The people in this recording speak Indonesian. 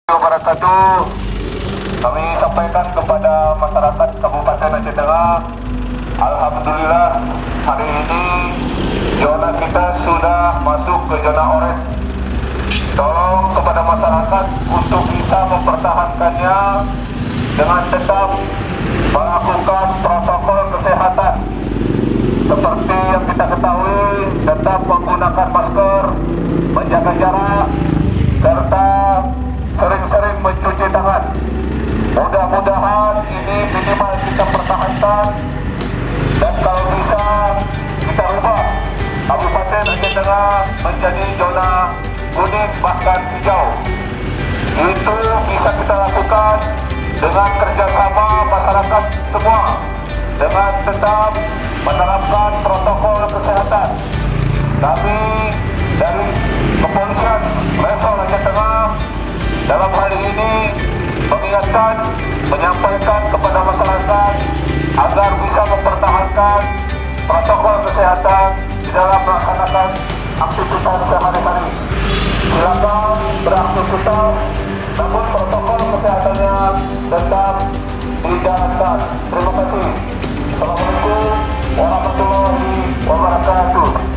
Wabarakatuh. Kami sampaikan kepada masyarakat Kabupaten Aceh Tengah, alhamdulillah hari ini zona kita sudah masuk ke zona oranye. Tolong kepada masyarakat untuk bisa mempertahankannya dengan tetap melakukan protokol kesehatan seperti yang kita ketahui, tetap menggunakan masker, menjaga jarak, serta sering-sering mencuci tangan. Mudah-mudahan ini minimal kita pertahankan, dan kalau bisa kita ubah Kabupaten Aceh Tengah menjadi zona kuning bahkan hijau. Itu bisa kita lakukan dengan kerjasama masyarakat semua, dengan tetap menerapkan protokol kesehatan. Kami dari kepolisian level Aceh Tengah dalam hari ini mengingatkan, menyampaikan kepada masyarakat agar bisa mempertahankan protokol kesehatan di dalam melaksanakan aktivitas sehari-hari. Silakan beraktivitas, namun protokol kesehatannya tetap dijalankan. Terima kasih. Assalamualaikum warahmatullahi wabarakatuh.